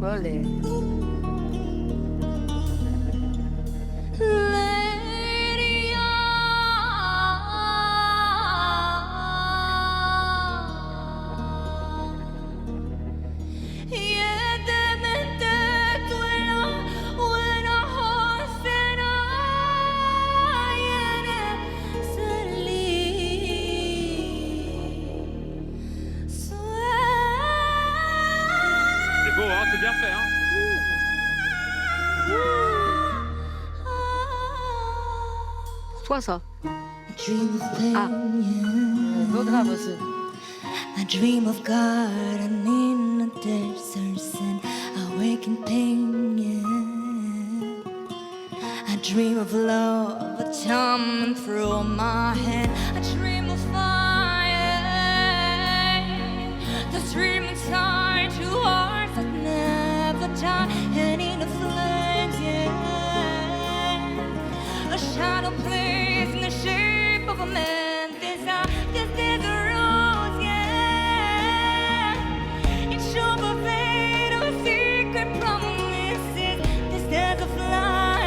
l'école et... C'est beau, hein, c'est bien fait, hein. Pour toi, ça. Ah, beau grave aussi. I dream of garden in the deserts and awakening, yeah. I dream of love coming through my hand. I dream of fire, the dream inside two hearts that never die, and in the flames, yeah. A shadow plays in the shape of a man. This is a rose, yeah. It's sure for fate of secret promises. This is a fly,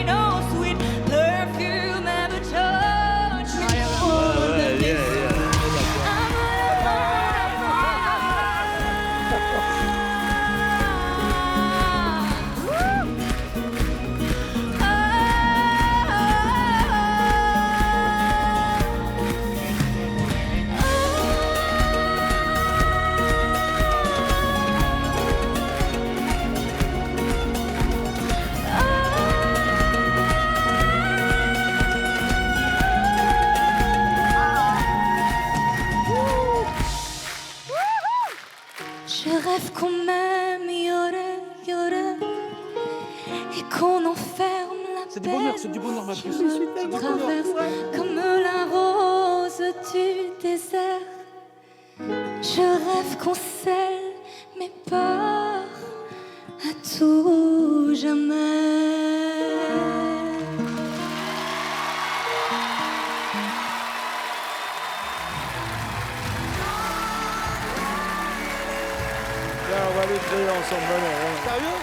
no sweet perfume ever touched me. Je rêve qu'on m'aime, et qu'on enferme la C'est du bonheur, c'est du bonheur, ma puce. traverse comme la rose du désert. Je rêve qu'on scelle mes peurs à tout jamais. Tiens, on va les créer ensemble, maintenant. Sérieux?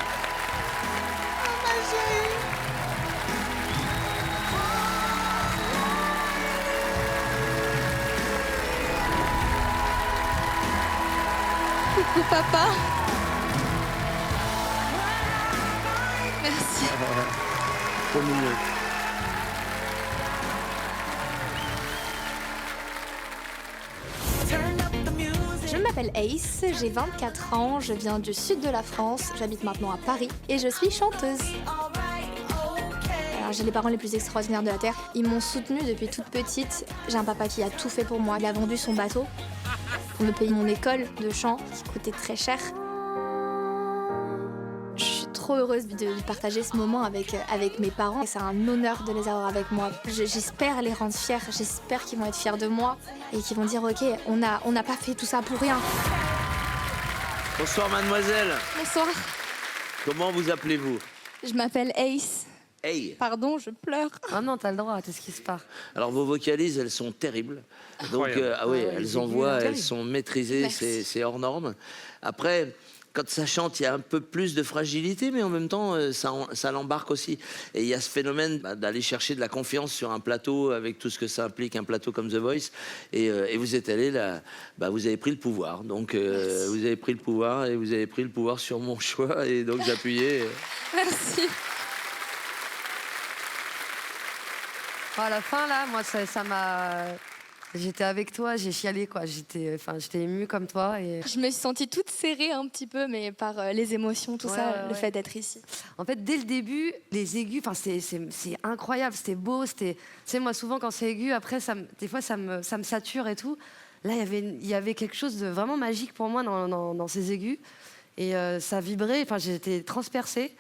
Coucou papa. Merci. Trop mignon. Je m'appelle Ace, j'ai 24 ans, je viens du sud de la France, j'habite maintenant à Paris et je suis chanteuse. Alors j'ai les parents les plus extraordinaires de la Terre, ils m'ont soutenue depuis toute petite. J'ai un papa qui a tout fait pour moi, il a vendu son bateau pour me payer mon école de chant qui coûtait très cher. Je suis trop heureuse de partager ce moment avec mes parents. C'est un honneur de les avoir avec moi. J'espère les rendre fiers, j'espère qu'ils vont être fiers de moi et qu'ils vont dire ok, on n'a pas fait tout ça pour rien. Bonsoir mademoiselle. Bonsoir, Comment vous appelez-vous? je m'appelle Ace. Hey. Pardon, je pleure. Ah non, t'as le droit, qu'est-ce qui se passe? Alors vos vocalises, elles sont terribles. Donc Incroyable. ah oui, les elles aigus, envoient, elles terribles. sont maîtrisées, Merci. c'est hors norme. Après, quand ça chante, il y a un peu plus de fragilité, mais en même temps, ça l'embarque aussi. Et il y a ce phénomène d'aller chercher de la confiance sur un plateau, avec tout ce que ça implique, un plateau comme The Voice. Et vous êtes allé là, vous avez pris le pouvoir. Donc vous avez pris le pouvoir, et vous avez pris le pouvoir sur mon choix, et donc j'appuyais. Merci. À la fin, là, moi, ça m'a... J'étais avec toi, j'ai chialé, quoi. J'étais émue comme toi. Et... Je me suis sentie toute serrée un petit peu, mais par les émotions, tout ça, le fait d'être ici. En fait, dès le début, les aigus, c'est incroyable, c'était beau. Tu sais, moi, souvent, quand c'est aigu, après, des fois, ça me sature et tout. Là, il y avait quelque chose de vraiment magique pour moi dans ces aigus. Et ça vibrait, j'étais transpercée.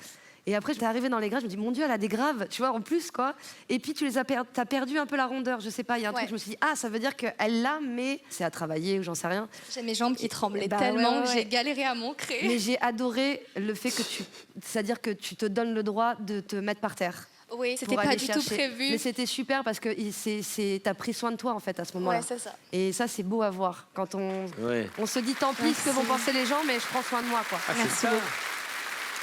Et après, j'étais arrivée dans les graves, je me dis, mon Dieu, elle a des graves, tu vois, en plus, quoi. Et puis, t'as perdu un peu la rondeur, je sais pas, il y a un truc, je me suis dit, ah, ça veut dire qu'elle l'a, mais c'est à travailler ou j'en sais rien. J'ai mes jambes qui tremblaient Bah, tellement que ouais. j'ai galéré à m'ancrer. Mais j'ai adoré le fait que c'est-à-dire que tu te donnes le droit de te mettre par terre. Oui, c'était pour pas aller du tout chercher. prévu. Mais c'était super parce que t'as pris soin de toi en fait à ce moment-là. Ouais, c'est ça. Et ça, c'est beau à voir. Quand Ouais. on se dit tant pis ce que vont penser les gens, mais je prends soin de moi, quoi. Ah, c'est Merci ça. beaucoup.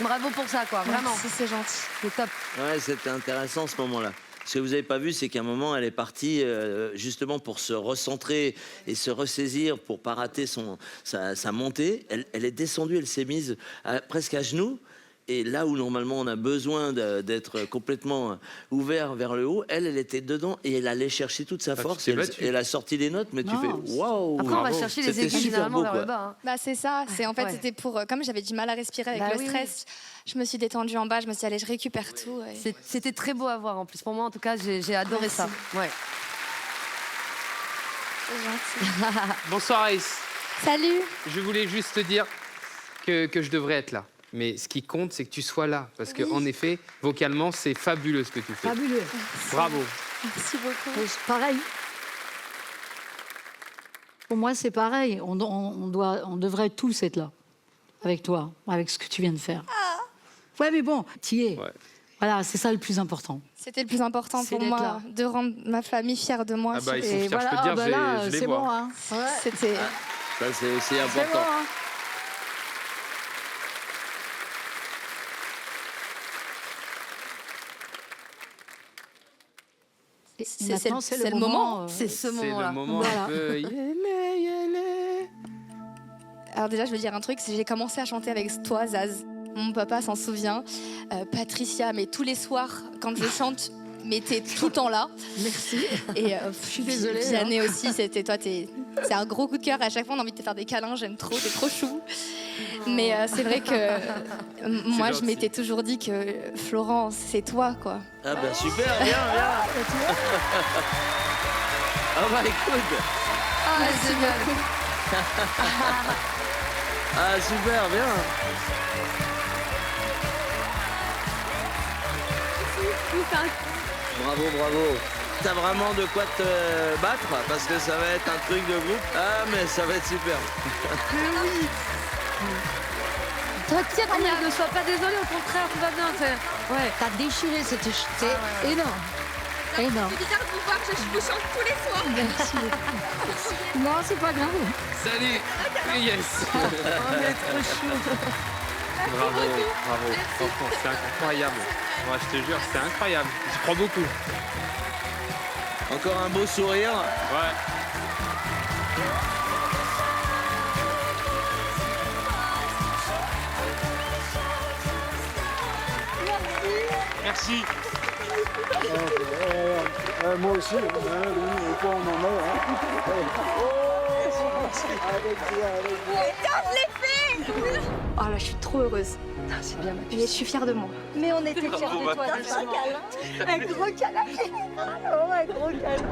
Bravo pour ça, quoi. Vraiment. Merci, c'est gentil. C'est top. Ouais, c'était intéressant ce moment-là. Ce que vous n'avez pas vu, c'est qu'à un moment, elle est partie justement pour se recentrer et se ressaisir pour pas rater sa montée. Elle est descendue, elle s'est mise presque à genoux. Et là où normalement on a besoin d'être complètement ouvert vers le haut, elle était dedans et elle allait chercher toute sa force. tu t'es Et battu. elle a sorti les notes, mais tu Non, fais waouh! Après, on va bravo. chercher les C'était aiguilles super généralement beau, vers quoi. le bas. Hein. Bah c'est ça, en fait Ouais. c'était pour comme j'avais du mal à respirer avec Bah le oui, stress, je me suis détendue en bas, je me suis dit allez je récupère tout. Et... C'était très beau à voir en plus. Pour moi, en tout cas, j'ai adoré Merci. ça. Ouais. C'est gentil. Bonsoir Ace. Salut. Je voulais juste te dire que je devrais être là. Mais ce qui compte, c'est que tu sois là. Parce que, en effet, vocalement, c'est fabuleux ce que tu fais. Fabuleux. Bravo. Merci beaucoup. Pareil. Pour moi, c'est pareil. On devrait tous être là, avec toi, avec ce que tu viens de faire. Ouais, mais bon, t'y es. Ouais. Voilà, c'est ça le plus important. C'était le plus important C'est pour d'être moi, là. de rendre ma famille fière de moi. Ah bah, ils sont Et fiers, voilà, je peux te dire, bah là, je les c'est vois. bon. Hein. Ouais. C'était Ça, c'est aussi C'est bon. important. Hein. Et C'est maintenant, le moment. C'est ce C'est moment-là. le moment Voilà. un peu... Alors déjà, je veux dire un truc, c'est que j'ai commencé à chanter avec toi, Zaz. Mon papa s'en souvient. Patricia, mais tous les soirs, quand je chante, mais t'es tout le temps là. Merci. Et Je suis désolée. Vianney aussi, c'est un gros coup de cœur. À chaque fois, on a envie de te faire des câlins. J'aime trop, t'es trop chou. Mais c'est vrai que moi, je gentil. m'étais toujours dit que Florence, c'est toi, quoi. Ah bah super, viens. Ah bah écoute. Ah, merci beaucoup. Ah super, bien. Bravo. T'as vraiment de quoi te battre parce que ça va être un truc de groupe. Ah mais ça va être super. T'inquiète, ne sois pas désolée, au contraire, tout va bien. Ouais. T'as déchiré, c'était énorme. Énorme. C'est bizarre de vous voir, je vous chante tous les soirs. Merci. Non, c'est pas grave. Salut. Yes. Bravo. Franchement, c'est incroyable. Ouais, je te jure, c'est incroyable. J'y crois beaucoup. Encore un beau sourire. Ouais. Merci. Moi aussi. Oui, et toi, on en a. Oh là, je suis trop heureuse. C'est bien, Et je suis fière de moi. Mais on était fiers de toi. Un gros câlin. Un gros câlin. Oh, un gros câlin.